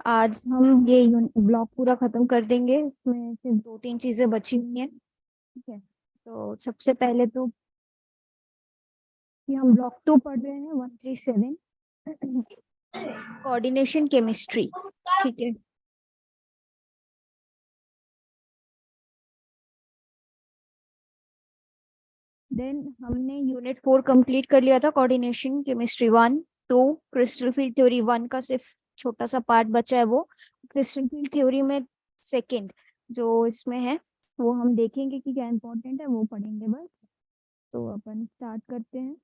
आज हम ये ब्लॉग पूरा खत्म कर देंगे। इसमें सिर्फ दो तीन चीजें बची हुई हैं। ठीक है, तो सबसे पहले तो कि हम ब्लॉक 2 पढ़ रहे हैं 137 कोऑर्डिनेशन केमिस्ट्री। ठीक है, देन हमने यूनिट 4 कंप्लीट कर लिया था। Coordination chemistry 1 2 crystal field theory 1 का सिर्फ छोटा सा पार्ट बचा है। वो क्रिस्टल फील्ड थ्योरी में सेकंड जो इसमें है वो हम देखेंगे कि क्या इंपॉर्टेंट है, वो पढ़ेंगे बस। तो अपन स्टार्ट करते हैं।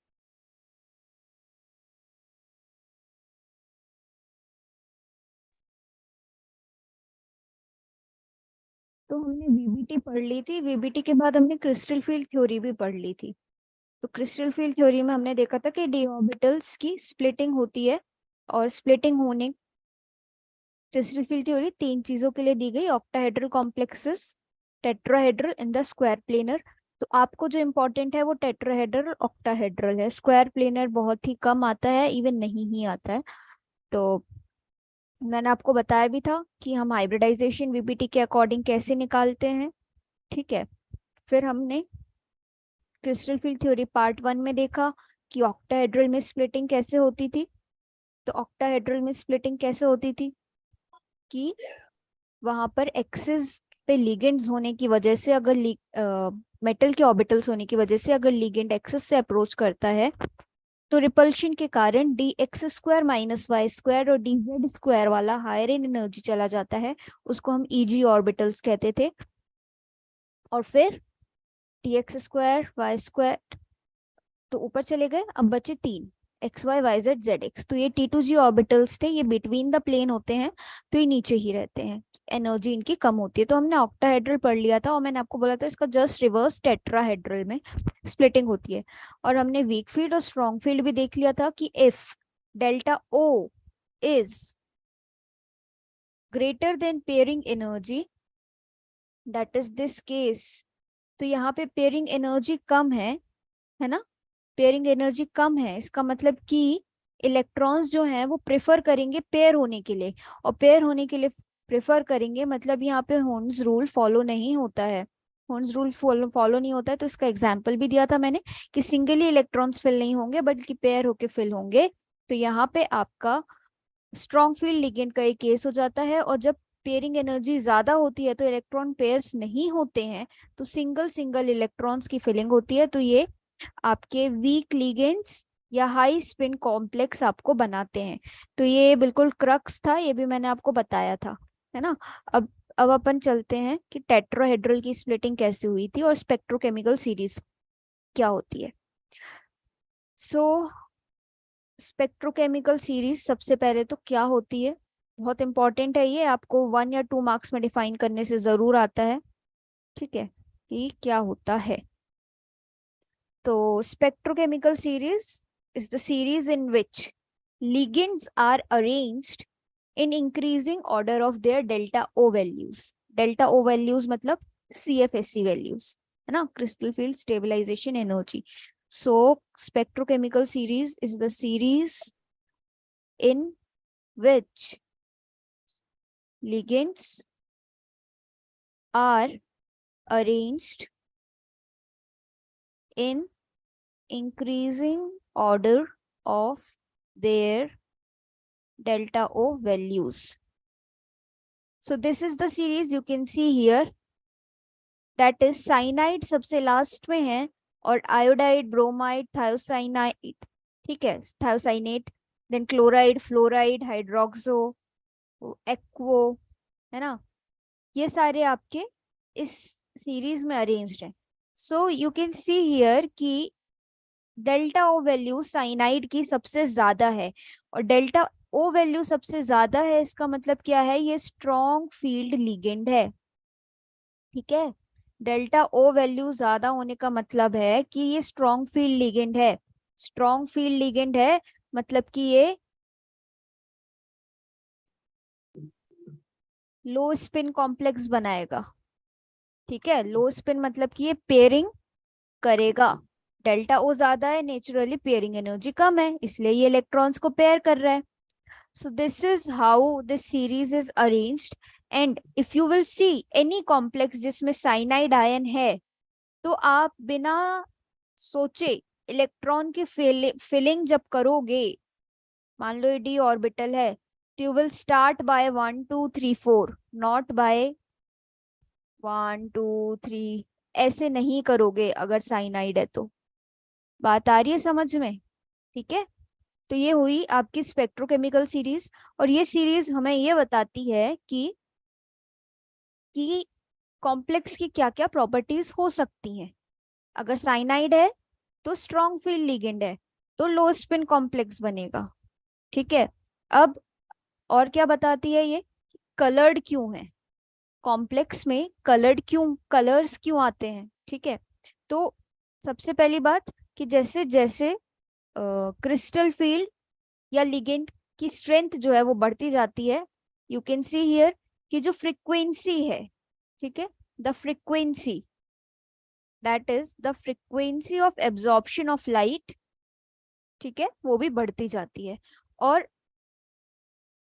तो हमने वीबीटी पढ़ ली थी। वीबीटी के बाद हमने क्रिस्टल फील्ड थ्योरी भी पढ़ ली थी। तो क्रिस्टल फील्ड थ्योरी में हमने देखा था कि डी ऑर्बिटल्स की स्प्लिटिंग होती है, और स्प्लिटिंग होने क्रिस्टल फील्ड थ्योरी तीन चीजों के लिए दी गई: octahedral complexes, tetrahedral in the square planar. तो आपको जो इम्पोर्टेंट है वो टेट्राहेड्रल ऑक्टाहेड्रल है। स्क्वायर प्लेनर बहुत ही कम आता है, इवन नहीं ही आता है। तो मैंने आपको बताया भी था कि हम हाइब्रिडाइजेशन वीबीटी के अकॉर्डिंग कैसे निकालते हैं। ठीक है, फिर हमने क्रिस्टल फील्ड थ्योरी पार्ट 1 में देखा कि ऑक्टाहेड्रल में स्प्लिटिंग कैसे होती थी। तो ऑक्टाहेड्रल में स्प्लिटिंग कैसे होती थी कि वहां पर एक्सिस पे लिगेंड्स होने की वजह से, अगर मेटल के ऑर्बिटल्स होने की वजह से अगर लिगेंड एक्सिस से अप्रोच करता है तो रिपल्शन के कारण d x square minus y square और डी जेड स्क्वायर वाला हायर इन एनर्जी चला जाता है। उसको हम ईजी ऑर्बिटल्स कहते थे। और फिर d x square y square तो ऊपर चले गए, अब बचे तीन: x y y z z x. तो ये T2G ऑर्बिटल्स थे, ये बिटवीन द प्लेन होते हैं, तो ये नीचे ही रहते हैं, एनर्जी इनकी कम होती है। तो हमने ऑक्टाहेड्रल पढ़ लिया था, और मैंने आपको बोला था इसका जस्ट रिवर्स टेट्राहेड्रल में स्प्लिटिंग होती है। और हमने वीक फील्ड और स्ट्रॉन्ग फील्ड भी देख लिया था कि if delta O is greater than pairing energy, that is this case. तो यहाँ पे पेयरिंग एनर्जी कम है ना। पेयरिंग एनर्जी कम है, इसका मतलब कि इलेक्ट्रॉन्स जो हैं वो प्रेफर करेंगे पेयर होने के लिए, और पेयर होने के लिए प्रेफर करेंगे मतलब यहाँ पे होन्स रूल फॉलो नहीं होता है। होन्स रूल फॉलो नहीं होता है, तो इसका एग्जाम्पल भी दिया था मैंने कि सिंगली इलेक्ट्रॉन्स फिल नहीं होंगे बल्कि पेयर होके फिल होंगे। तो यहाँ पे आपका स्ट्रॉन्ग फील्ड लिगेंड का एक केस हो जाता है, और जब पेयरिंग एनर्जी ज्यादा होती है तो इलेक्ट्रॉन पेयर्स नहीं होते हैं, तो सिंगल सिंगल इलेक्ट्रॉन्स की फिलिंग होती है। तो ये आपके वीक लिगेंड्स या हाई स्पिन कॉम्प्लेक्स आपको बनाते हैं। तो ये बिल्कुल क्रक्स था, ये भी मैंने आपको बताया था, है ना। अब अब अपन चलते हैं कि टेट्राहेड्रल की स्प्लिटिंग कैसे हुई थी और स्पेक्ट्रोकेमिकल सीरीज क्या होती है। सो स्पेक्ट्रोकेमिकल सीरीज सबसे पहले तो क्या होती है, बहुत इंपॉर्टेंट है ये, आपको 1 या 2 मार्क्स में डिफाइन करने से जरूर आता है। ठीक है, कि क्या होता है। तो spectrochemical series is the series in which ligands are arranged in increasing order of their delta O values. Delta O values मतलब CFSE values, है ना, crystal field stabilization energy. So spectrochemical series is the series in which ligands are arranged in increasing order of their delta O values. So this is the series you can see here, that is cyanide सबसे last में है, और iodide, bromide, thiocyanide, ठीक है, thiocyanate, then chloride, fluoride, hydroxo, aquo, है ना, ये सारे आपके इस सीरीज में अरेंज्ड हैं। So you can see here कि डेल्टा ओ वैल्यू साइनाइड की सबसे ज्यादा है, और डेल्टा ओ वैल्यू सबसे ज्यादा है इसका मतलब क्या है, ये स्ट्रॉन्ग फील्ड लिगेंड है। ठीक है, डेल्टा ओ वैल्यू ज्यादा होने का मतलब है कि ये स्ट्रॉन्ग फील्ड लिगेंड है। स्ट्रॉन्ग फील्ड लिगेंड है मतलब कि ये लो स्पिन कॉम्प्लेक्स बनाएगा। ठीक है, लो स्पिन मतलब कि ये पेयरिंग करेगा। डेल्टा ओ ज्यादा है, नेचुरली पेयरिंग एनर्जी कम है, इसलिए ये इलेक्ट्रॉन्स को पेयर कर रहा है। So this is how this series is arranged. And if you will see any complex जिसमें cyanide ion है, तो आप बिना सोचे इलेक्ट्रॉन की फिलिंग जब करोगे, मान लो ये डी ऑर्बिटल है, तो you will start by 1 2 3 4, not by 1 2 3, ऐसे नहीं करोगे अगर साइनाइड है तो। बात आ रही है समझ में? ठीक है। तो ये हुई आपकी स्पेक्ट्रोकेमिकल सीरीज, और ये सीरीज हमें ये बताती है कि कॉम्प्लेक्स की क्या क्या प्रॉपर्टीज हो सकती हैं। अगर साइनाइड है तो स्ट्रॉन्ग फील्ड लिगेंड है, तो लो स्पिन कॉम्प्लेक्स बनेगा। ठीक है। अब और क्या बताती है ये, कलर्ड क्यों है कॉम्प्लेक्स में, कलर्ड क्यों, कलर्स क्यों आते हैं। ठीक है। तो सबसे पहली बात कि जैसे जैसे क्रिस्टल फील्ड या लिगेंड की स्ट्रेंथ जो है वो बढ़ती जाती है, यू कैन सी हियर कि जो फ्रीक्वेंसी है, ठीक है, the frequency, that is the frequency of absorption of light, ठीक है, वो भी बढ़ती जाती है। और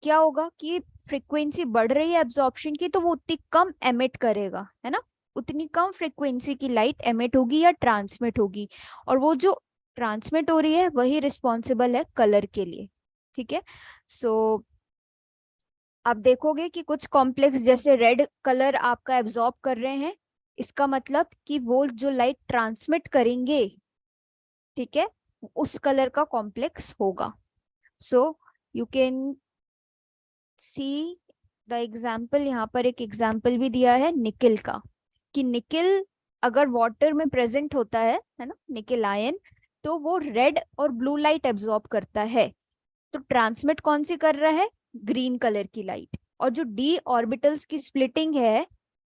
क्या होगा कि फ्रीक्वेंसी बढ़ रही है एब्जॉर्प्शन की, तो वो उतनी कम एमिट करेगा, है ना, उतनी कम फ्रीक्वेंसी की लाइट एमिट होगी या ट्रांसमिट होगी, और वो जो ट्रांसमिट हो रही है वही रिस्पॉन्सिबल है कलर के लिए। ठीक है। सो आप देखोगे कि कुछ कॉम्प्लेक्स जैसे रेड कलर आपका एब्जॉर्ब कर रहे हैं, इसका मतलब कि वो जो लाइट ट्रांसमिट करेंगे, ठीक है, उस कलर का कॉम्प्लेक्स होगा। So you can see the example, यहाँ पर एक एग्जाम्पल भी दिया है निकिल का, कि निकिल अगर वाटर में प्रेजेंट होता है ना, निकिल आयन, तो वो रेड और ब्लू लाइट एब्जॉर्ब करता है, तो ट्रांसमिट कौन सी कर रहा है, ग्रीन कलर की लाइट। और जो डी ऑर्बिटल्स की स्प्लिटिंग है,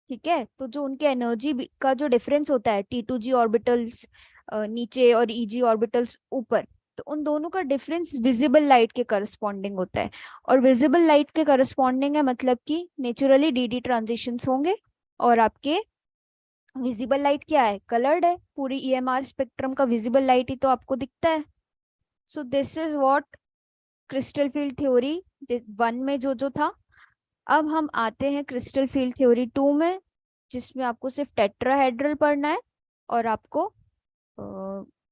ठीक है, तो जो उनके एनर्जी का जो डिफरेंस होता है, T2G ऑर्बिटल्स नीचे और EG ऑर्बिटल्स ऊपर, तो उन दोनों का डिफरेंस विजिबल लाइट के करस्पॉन्डिंग होता है। और विजिबल लाइट के करस्पॉन्डिंग है मतलब कि नेचुरली DD ट्रांजिशंस होंगे, और आपके विजिबल लाइट क्या है, कलर्ड है, पूरी EMR स्पेक्ट्रम का विजिबल लाइट ही तो आपको दिखता है। So this is what crystal field theory 1 में जो जो था। अब हम आते हैं क्रिस्टल फील्ड थ्योरी 2 में, जिसमें आपको सिर्फ टेट्राहेड्रल पढ़ना है, और आपको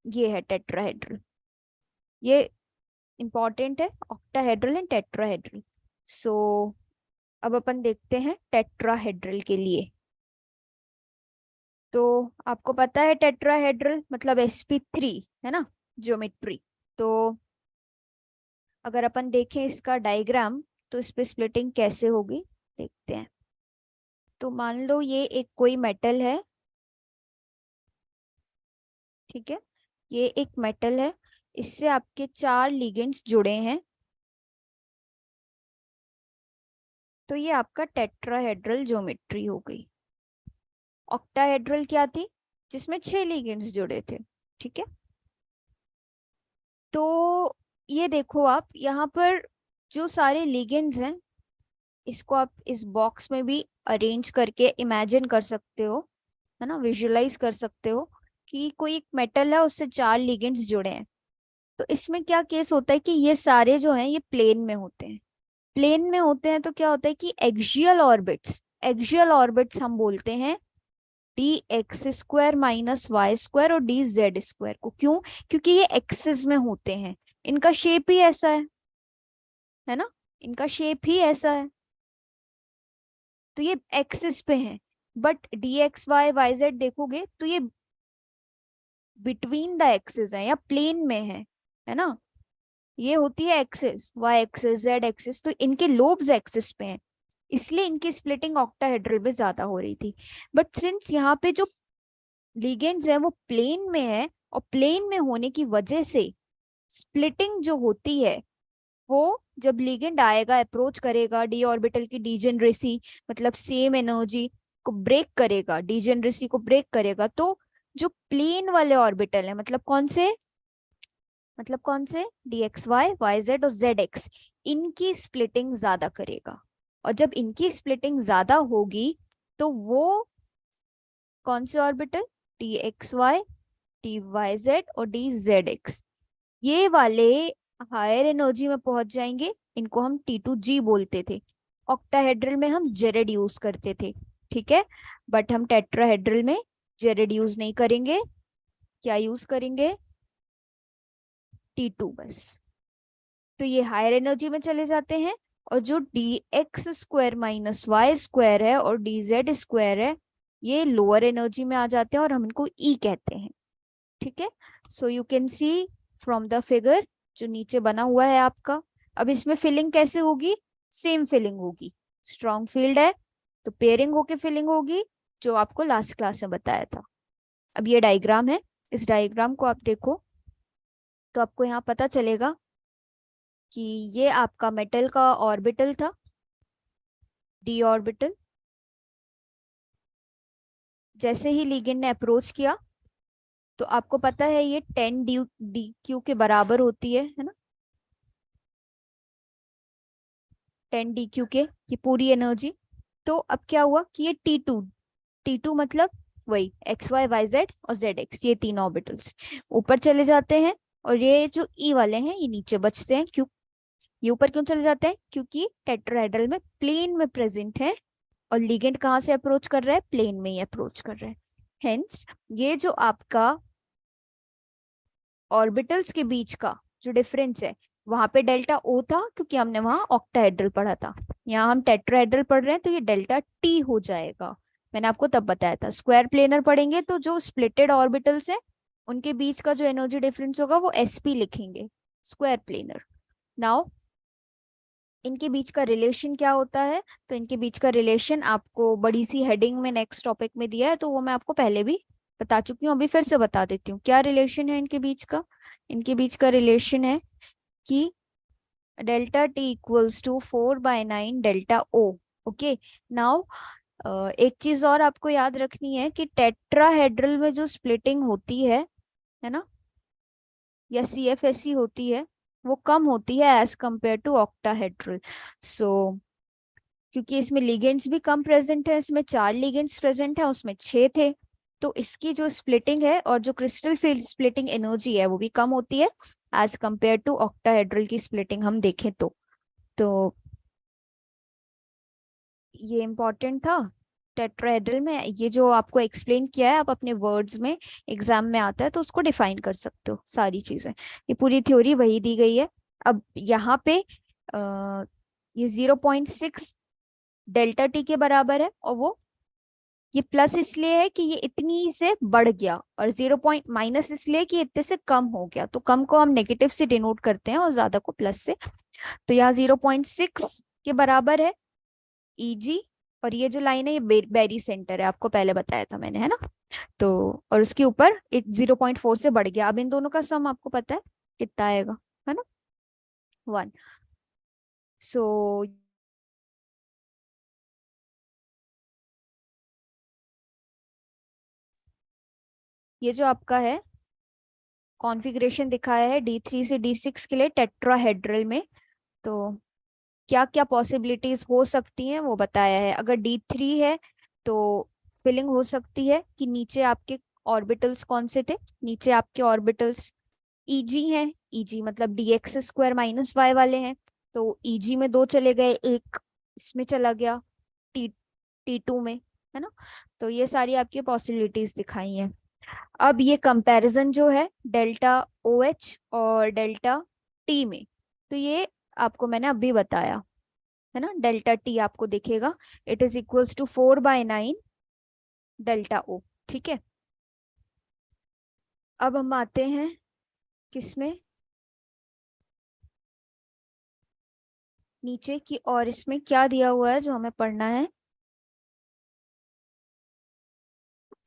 ये है टेट्राहेड्रल, ये इंपॉर्टेंट है, ऑक्टाहेड्रल एंड टेट्राहेड्रल। सो अब अपन देखते हैं टेट्राहेड्रल के लिए। तो आपको पता है टेट्राहेड्रल मतलब sp3, है ना, ज्योमेट्री। तो अगर अपन देखें इसका डायग्राम, तो इस पे स्प्लिटिंग कैसे होगी देखते हैं। तो मान लो ये एक कोई मेटल है, ठीक है, ये एक मेटल है, इससे आपके 4 लिगेंड्स जुड़े हैं, तो ये आपका टेट्राहेड्रल ज्योमेट्री हो गई। ऑक्टाहेड्रल क्या थी, जिसमें 6 लिगेंड्स जुड़े थे। ठीक है। तो ये देखो आप यहाँ पर जो सारे लिगेंड्स हैं, इसको आप इस बॉक्स में भी अरेंज करके इमेजिन कर सकते हो, है ना, विजुअलाइज कर सकते हो कि कोई एक मेटल है, उससे 4 लिगेंड्स जुड़े हैं। तो इसमें क्या केस होता है कि ये सारे जो हैं ये प्लेन में होते हैं। प्लेन में होते हैं तो क्या होता है कि एक्सियल ऑर्बिट्स हम बोलते हैं dx² - y² और dz² को। क्यों? क्योंकि ये एक्सिस में होते हैं, इनका शेप ही ऐसा है ना, इनका शेप ही ऐसा है, तो ये एक्सिस पे है। बट dxy/yz देखोगे तो ये बिटवीन द एक्सिस है या प्लेन में है ना, ये होती है axis, y axis, z axis, तो इनके लोब्स एक्सिस पे हैं, इसलिए इनकी स्प्लिटिंग ऑक्टाहेड्रल में ज्यादा हो रही थी। बट सिंस यहाँ पे जो लिगेंड्स है वो प्लेन में है, और प्लेन में होने की वजह से स्प्लिटिंग जो होती है, वो जब लिगेंड आएगा, अप्रोच करेगा, डी ऑर्बिटल की डीजेनरेसी मतलब सेम एनर्जी को ब्रेक करेगा, डीजेनरेसी को ब्रेक करेगा, तो जो प्लेन वाले ऑर्बिटल है, मतलब कौन से, dxy/yz और zx, इनकी स्प्लिटिंग ज्यादा करेगा। और जब इनकी स्प्लिटिंग ज्यादा होगी, तो वो कौन से ऑर्बिटल, dxy, dyz और dzx, ये वाले हायर एनर्जी में पहुंच जाएंगे, इनको हम T2G बोलते थे। ऑक्टाहेड्रल में हम जेरेड यूज करते थे, ठीक है। बट हम टेट्राहेड्रल में जेरेड यूज नहीं करेंगे, क्या यूज करेंगे, T2 बस। तो ये हायर एनर्जी में चले जाते हैं, और जो dx² - y² है और dz² है, ये लोअर एनर्जी में आ जाते हैं और हम इनको E कहते हैं, ठीक है। So you can see from the figure जो नीचे बना हुआ है आपका। अब इसमें फिलिंग कैसे होगी, सेम फिलिंग होगी, स्ट्रॉन्ग फील्ड है तो पेयरिंग होके फिलिंग होगी, जो आपको लास्ट क्लास में बताया था। अब ये डायग्राम है, इस डायग्राम को आप देखो तो आपको यहाँ पता चलेगा कि ये आपका मेटल का ऑर्बिटल था, डी ऑर्बिटल। जैसे ही लिगेंड ने अप्रोच किया तो आपको पता है ये 10 डी क्यू के बराबर होती है ना, 10 डी क्यू के, ये पूरी एनर्जी। तो अब क्या हुआ कि ये T2 मतलब वही XY YZ और ZX, ये तीन ऑर्बिटल्स ऊपर चले जाते हैं, और ये जो E वाले हैं ये नीचे बचते हैं। क्यों ये ऊपर क्यों चले जाते हैं, क्योंकि टेट्राहेड्रल में प्लेन में प्रेजेंट है, और लिगेंड कहाँ से अप्रोच कर रहा है, प्लेन में ही अप्रोच कर रहा है। हेंस ये जो आपका ऑर्बिटल्स के बीच का जो डिफरेंस है, वहां पे डेल्टा O था क्योंकि हमने वहां ऑक्टाहेड्रल पढ़ा था। यहाँ हम टेट्राहेड्रल पढ़ रहे हैं तो ये डेल्टा T हो जाएगा। मैंने आपको तब बताया था, स्क्वायर प्लेनर पढ़ेंगे तो जो स्प्लिटेड ऑर्बिटल्स है उनके बीच का जो एनर्जी डिफरेंस होगा वो SP लिखेंगे, स्क्वायर प्लेनर। नाउ इनके बीच का रिलेशन क्या होता है, तो इनके बीच का रिलेशन आपको बड़ी सी हेडिंग में नेक्स्ट टॉपिक में दिया है, तो वो मैं आपको पहले भी बता चुकी हूँ, अभी फिर से बता देती हूँ क्या रिलेशन है इनके बीच का। इनके बीच का रिलेशन है कि delta T equals to 4/9 delta O। Okay. Now एक चीज और आपको याद रखनी है कि टेट्राहेड्रल में जो स्प्लिटिंग होती है ना, या CFSE होती है, वो कम होती है एज कंपेयर टू ऑक्टाहेड्रल। सो क्योंकि इसमें लिगेंड्स भी कम प्रेजेंट है, इसमें 4 लिगेंड्स प्रेजेंट है, उसमें 6 थे, तो इसकी जो स्प्लिटिंग है और जो क्रिस्टल फील्ड स्प्लिटिंग एनर्जी है वो भी कम होती है एज कंपेयर टू ऑक्टाहेड्रल की स्प्लिटिंग हम देखें तो ये इम्पोर्टेंट था। टेट्राहेड्रल में ये जो आपको एक्सप्लेन किया है, आप अपने वर्ड्स में एग्जाम में आता है तो उसको डिफाइन कर सकते हो सारी चीजें, ये पूरी थ्योरी वही दी गई है। अब यहाँ पे ये 0.6 डेल्टा T के बराबर है, और वो ये प्लस इसलिए है कि ये इतनी से बढ़ गया, और 0 माइनस इसलिए कि इतने से कम हो गया, तो कम को हम नेगेटिव से डिनोट करते हैं और ज्यादा को प्लस से। तो यहाँ 0.6 के बराबर है EG, और ये जो लाइन है ये बेरी सेंटर है, आपको पहले बताया था मैंने, है ना। तो और उसके ऊपर 0.4 से बढ़ गया, अब इन दोनों का सम आपको पता है कितना आएगा, है ना, 1। सो ये जो आपका है कॉन्फ़िगरेशन दिखाया है D3 से D6 के लिए टेट्राहेड्रल में, तो क्या क्या पॉसिबिलिटीज हो सकती हैं वो बताया है। अगर D3 है तो फिलिंग हो सकती है कि नीचे आपके ऑर्बिटल्स कौन से थे, नीचे आपके ऑर्बिटल्स EG हैं, EG मतलब dx² - y वाले हैं, तो EG में 2 चले गए, एक इसमें चला गया T T2 में, है ना। तो ये सारी आपकी पॉसिबिलिटीज दिखाई हैं। अब ये कंपैरिजन जो है डेल्टा OH और डेल्टा T में, तो ये आपको मैंने अभी बताया, है ना। डेल्टा T आपको दिखेगा, it is equals to 4/9 delta O, ठीक है। अब हम आते हैं किसमें, नीचे की, और इसमें क्या दिया हुआ है जो हमें पढ़ना है।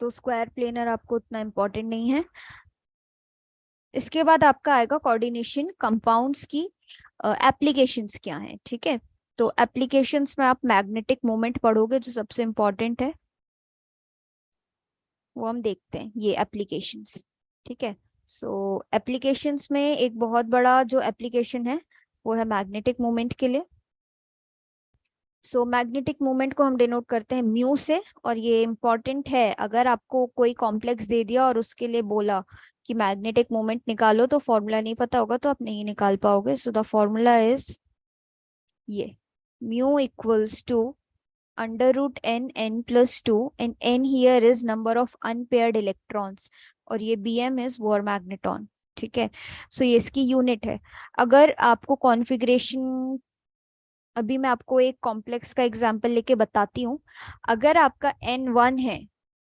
तो स्क्वायर प्लेनर आपको उतना इम्पोर्टेंट नहीं है। इसके बाद आपका आएगा कोऑर्डिनेशन कंपाउंड्स की एप्लीकेशंस क्या हैं, ठीक है। तो एप्लीकेशंस में आप मैग्नेटिक मोमेंट पढ़ोगे जो सबसे इम्पोर्टेंट है, वो हम देखते हैं ये एप्लीकेशंस, ठीक है। सो एप्लीकेशंस में एक बहुत बड़ा जो एप्लीकेशन है वो है मैग्नेटिक मोमेंट के लिए। सो मैग्नेटिक मोमेंट को हम डिनोट करते हैं म्यू से, और ये इम्पॉर्टेंट है। अगर आपको कोई कॉम्प्लेक्स दे दिया और उसके लिए बोला कि मैग्नेटिक मोमेंट निकालो, तो फॉर्मूला नहीं पता होगा तो आप नहीं निकाल पाओगे। सो द फॉर्मूला इज ये, mu equals to under root n n plus two, and n here is number of unpaired electrons, और ये B M is Bohr magneton. ठीक है, सो ये इसकी यूनिट है। अगर आपको कॉन्फ़िगरेशन, अभी मैं आपको एक कॉम्प्लेक्स का एग्जांपल लेके बताती हूँ। अगर आपका N1 है,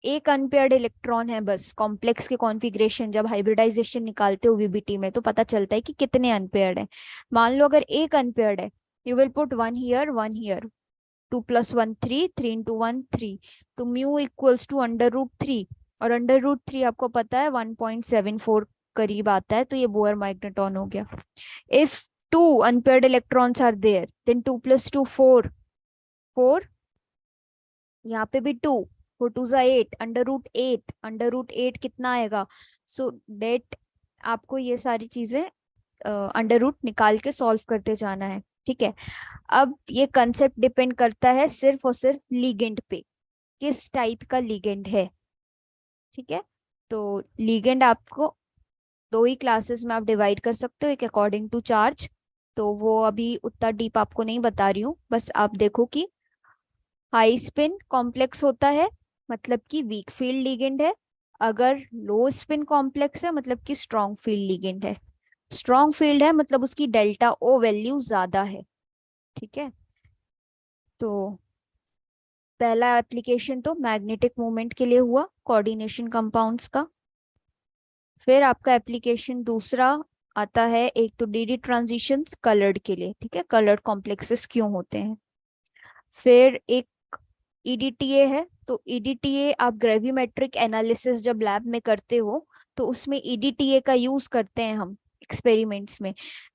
एक अनपेयर्ड इलेक्ट्रॉन है बस, कॉम्प्लेक्स के कॉन्फ़िगरेशन जब हाइब्रिडाइजेशन निकालते हो वीबीटी में तो पता चलता है कि कितने अनपेयर्ड है। मान लो अगर एक अनपेयर्ड है, you will put one here, 2 + 1 3, 3 × 1 3, तो mu equals to under root three, और अंडर रूट थ्री आपको पता है 1.74 करीब आता है, तो ये बोर मैग्नेटॉन हो गया। If two unpaired electrons are there, then 2 + 2 4, 4, यहाँ पे भी 2, 4 2 ज़ा 8, अंडर रूट 8 कितना आएगा? सो डेट आपको ये सारी चीजें अंडर रूट निकाल के सॉल्व करते जाना है। ठीक है, अब ये कंसेप्ट डिपेंड करता है सिर्फ और सिर्फ लिगेंड पे, किस टाइप का लिगेंड है। ठीक है, तो लिगेंड आपको दो ही क्लासेस में आप डिवाइड कर सकते हो, एक अकॉर्डिंग टू चार्ज, तो वो अभी उतना डीप आपको नहीं बता रही हूँ। बस आप देखो कि हाई स्पिन कॉम्प्लेक्स होता है मतलब कि वीक फील्ड लिगेंड है, अगर लो स्पिन कॉम्प्लेक्स है मतलब कि स्ट्रॉन्ग फील्ड लिगेंड है। स्ट्रॉन्ग फील्ड है मतलब उसकी डेल्टा ओ वैल्यू ज्यादा है। ठीक है, तो पहला एप्लीकेशन तो मैग्नेटिक मोमेंट के लिए हुआ, कोऑर्डिनेशन कंपाउंड्स का। फिर आपका एप्लीकेशन दूसरा आता है, एक तो डीडी ट्रांजिशंस कलर्ड के लिए। ठीक है, कलर्ड कॉम्प्लेक्सेस क्यों होते हैं। फिर एक ईडीटीए है, तो ईडीटीए आप ग्रेविमेट्रिक एनालिसिस जब लैब में करते हो तो उसमें ईडीटीए का यूज करते हैं हम एक्सपेरिमेंट्स में।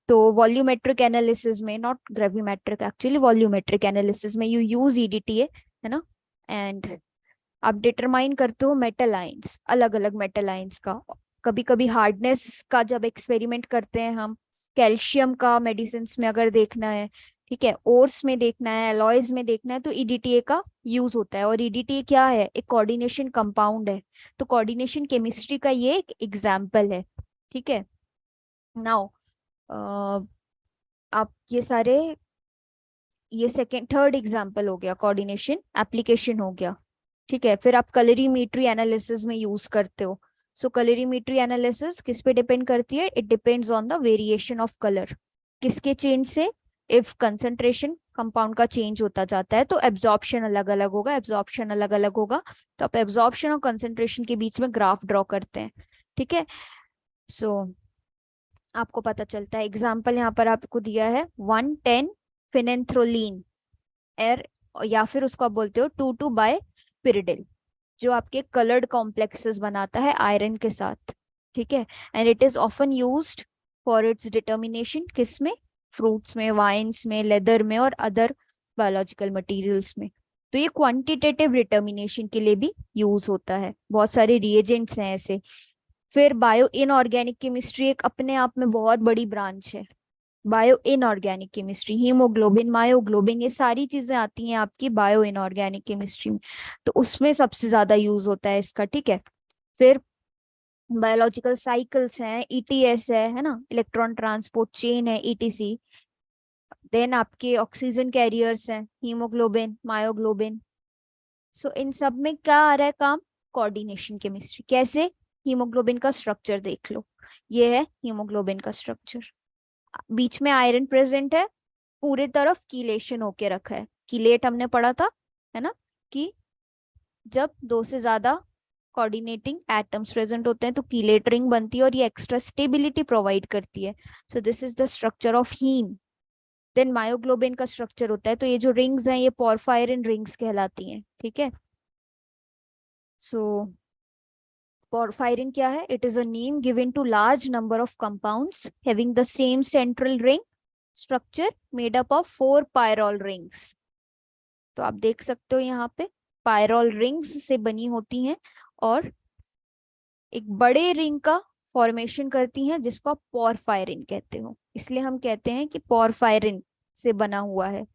तो वॉल्यूमेट्रिक एनालिसिस में, not gravimetric actually, volumetric analysis में यू यूज ईडीटीए, है ना। एंड आप डिटरमाइन करते हो मेटल आयंस, अलग अलग मेटल आयंस का। कभी कभी हार्डनेस का जब एक्सपेरिमेंट करते हैं हम, कैल्शियम का मेडिसिन में अगर देखना है, ठीक है, ओर्स में देखना है, एलॉयज में देखना है, तो ईडीटीए का यूज होता है। और ईडीटीए क्या है? एक कोऑर्डिनेशन कंपाउंड है, तो कोऑर्डिनेशन केमिस्ट्री का ये एक एग्जाम्पल है। ठीक है, नाउ आप ये सारे, ये सेकेंड थर्ड एग्जाम्पल हो गया, कोऑर्डिनेशन एप्लीकेशन हो गया। ठीक है, फिर आप कलरीमेट्री एनालिसिस में यूज करते हो। सो कलरीमेट्री एनालिसिस किस पे डिपेंड करती है? It depends on the variation of colour. किसके चेंज से? इफ कंसंट्रेशन कंपाउंड का चेंज होता जाता है तो एब्जॉर्प्शन अलग अलग होगा, एब्जॉर्प्शन अलग अलग होगा, तो आप एब्जॉर्प्शन और कंसंट्रेशन के बीच में ग्राफ ड्रॉ करते हैं। ठीक है, सो आपको पता चलता है। एग्जाम्पल यहाँ पर आपको दिया है 110 फिनेंथ्रोलीन एर, या फिर उसको आप बोलते हो 22 बाय पिरिडिल, जो आपके कलर्ड कॉम्प्लेक्सेस बनाता है आयरन के साथ। ठीक है, and it is often used for its determination, किस में? फ्रूट्स में, वाइन्स में, लेदर में और अदर बायोलॉजिकल मटेरियल्स में। तो ये क्वांटिटेटिव डिटर्मिनेशन के लिए भी यूज होता है। बहुत सारे रिएजेंट्स हैं ऐसे। फिर बायो इनऑर्गेनिक केमिस्ट्री एक अपने आप में बहुत बड़ी ब्रांच है। Bio inorganic chemistry, haemoglobin, myoglobin, ये सारी चीजें आती हैं आपकी बायो इनऑर्गेनिक केमिस्ट्री में, तो उसमें सबसे ज्यादा यूज होता है इसका। ठीक है, फिर बायोलॉजिकल साइकिल्स हैं, ईटीएस है ना, इलेक्ट्रॉन ट्रांसपोर्ट चेन है, ईटीसी। देन आपके ऑक्सीजन कैरियर्स हैं, हीमोग्लोबिन, मायोग्लोबिन। सो इन सब में क्या आ रहा है काम? Coordination chemistry. कैसे? हीमोग्लोबिन का स्ट्रक्चर देख लो, ये है हीमोग्लोबिन का स्ट्रक्चर। बीच में आयरन प्रेजेंट है, पूरे तरफ कीलेशन होके रखा है। कीलेट हमने पढ़ा था, है ना, कि जब दो से ज्यादा कोऑर्डिनेटिंग एटम्स प्रेजेंट होते हैं तो कीलेट रिंग बनती है और ये एक्स्ट्रा स्टेबिलिटी प्रोवाइड करती है। So this is the structure of haem. Then myoglobin का स्ट्रक्चर होता है, तो ये जो रिंग्स हैं ये पोरफायरिन रिंग्स कहलाती हैं। ठीक है, सो porphyrin क्या है? It is a name given to large number of compounds having the same central ring structure made up of 4 pyrrole rings. तो आप देख सकते हो यहाँ पे पायरोल रिंग्स से बनी होती हैं और एक बड़े रिंग का फॉर्मेशन करती हैं जिसको आप पोरफायरिन कहते हो। इसलिए हम कहते हैं कि पोरफायरिन से बना हुआ है।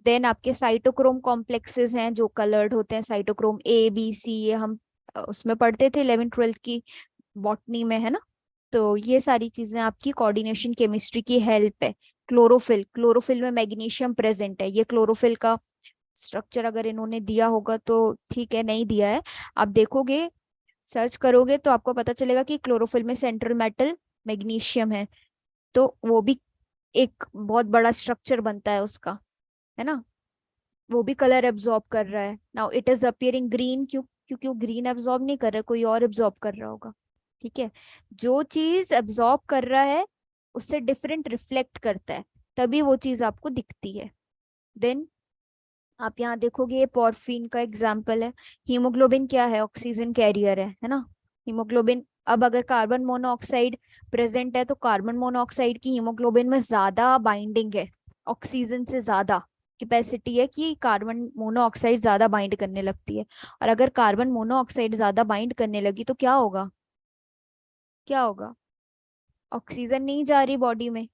देन आपके साइटोक्रोम कॉम्प्लेक्सेस हैं जो कलर्ड होते हैं, साइटोक्रोम A B C, ये हम उसमें पढ़ते थे 11th 12th की बॉटनी में, है ना। तो ये सारी चीजें आपकी कोऑर्डिनेशन केमिस्ट्री की हेल्प है। क्लोरोफिल, क्लोरोफिल में मैग्नीशियम प्रेजेंट है। ये क्लोरोफिल का स्ट्रक्चर अगर इन्होंने दिया होगा तो ठीक है, नहीं दिया है, आप देखोगे, सर्च करोगे तो आपको पता चलेगा कि क्लोरोफिल में सेंट्रल मेटल मैग्नीशियम है। तो वो भी एक बहुत बड़ा स्ट्रक्चर बनता है उसका, है ना। वो भी कलर एब्जॉर्ब कर रहा है। Now it is appearing green, क्यों? क्योंकि वो ग्रीन एब्जॉर्ब नहीं कर रहा है, कोई और एब्जॉर्ब कर रहा होगा। ठीक है, जो चीज एब्जॉर्ब कर रहा है उससे डिफरेंट रिफ्लेक्ट करता है, तभी वो चीज आपको दिखती है। देन आप यहाँ देखोगे, ये पॉर्फिन का एग्जाम्पल है। हीमोग्लोबिन क्या है? ऑक्सीजन कैरियर है ना। हीमोग्लोबिन, अब अगर कार्बन मोनोऑक्साइड प्रेजेंट है तो कार्बन मोनोऑक्साइड की हीमोग्लोबिन में ज्यादा बाइंडिंग है, ऑक्सीजन से ज्यादा कैपेसिटी है कि कार्बन मोनोऑक्साइड ज्यादा बाइंड करने लगती है। और अगर कार्बन मोनोऑक्साइड ज्यादा बाइंड करने लगी तो क्या होगा? क्या होगा? ऑक्सीजन नहीं जा रही बॉडी में,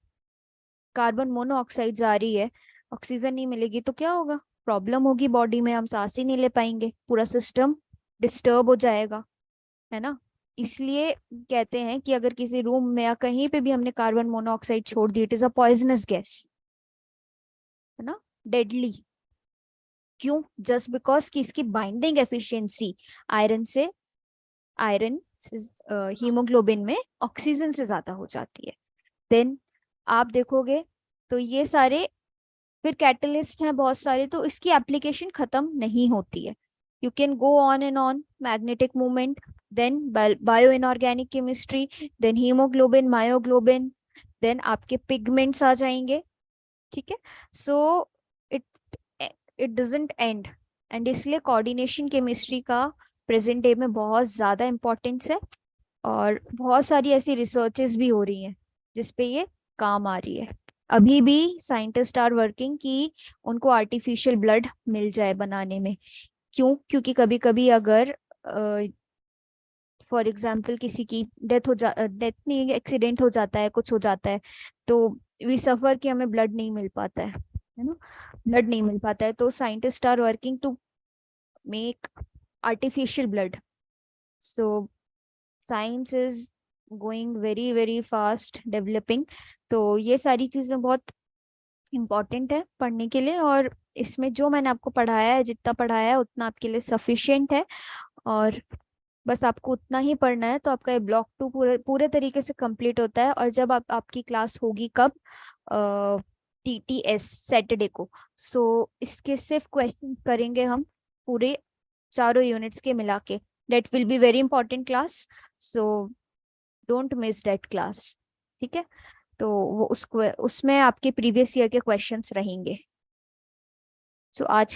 कार्बन मोनोऑक्साइड जा रही है, ऑक्सीजन नहीं मिलेगी तो क्या होगा? प्रॉब्लम होगी बॉडी में, हम सांस ही नहीं ले पाएंगे, पूरा सिस्टम डिस्टर्ब हो जाएगा, है ना। इसलिए कहते हैं कि अगर किसी रूम में या कहीं पे भी हमने कार्बन मोनोऑक्साइड छोड़ दी, it is a poisonous gas, है ना, डेडली। क्यों? जस्ट बिकॉज कि इसकी बाइंडिंग एफिशिएंसी आयरन से, आयरन हीमोग्लोबिन में ऑक्सीजन से ज्यादा हो जाती है। देन आप देखोगे तो ये सारे फिर कैटलिस्ट हैं बहुत सारे, तो इसकी एप्लीकेशन खत्म नहीं होती है। You can go on and on, magnetic movement, then bio inorganic chemistry, then haemoglobin, myoglobin, then आपके पिगमेंट्स आ जाएंगे। ठीक है, so it it doesn't end. And इसलिए कोऑर्डिनेशन केमिस्ट्री का प्रेजेंट डे में बहुत ज्यादा इंपॉर्टेंस है, और बहुत सारी ऐसी रिसर्चेस भी हो रही हैं जिसपे ये काम आ रही है। अभी भी साइंटिस्ट आर वर्किंग कि उनको आर्टिफिशियल ब्लड मिल जाए बनाने में। क्यों? क्योंकि कभी कभी अगर फॉर एग्जाम्पल किसी की डेथ हो जा, डेथ नहीं, एक्सीडेंट हो जाता है, कुछ हो जाता है, तो वी सफर कि हमें ब्लड नहीं मिल पाता है ना, ब्लड नहीं मिल पाता है, तो scientist are working to make artificial blood. So science is going very very fast developing. तो ये सारी चीजें बहुत इम्पोर्टेंट है पढ़ने के लिए, और इसमें जो मैंने आपको पढ़ाया है, जितना पढ़ाया है उतना आपके लिए सफिशिएंट है। और बस आपको उतना ही पढ़ना है तो आपका ये ब्लॉक 2 पूरे पूरे तरीके से कंप्लीट होता है। और जब आपकी क्लास होगी कब? TTS सैटरडे को। सो इसके सिर्फ क्वेश्चन करेंगे हम, पूरे चारों यूनिट्स के मिला के। That will be very important class, so don't miss that class. ठीक है, तो वो उसमें आपके प्रीवियस ईयर के क्वेश्चंस रहेंगे। सो आज के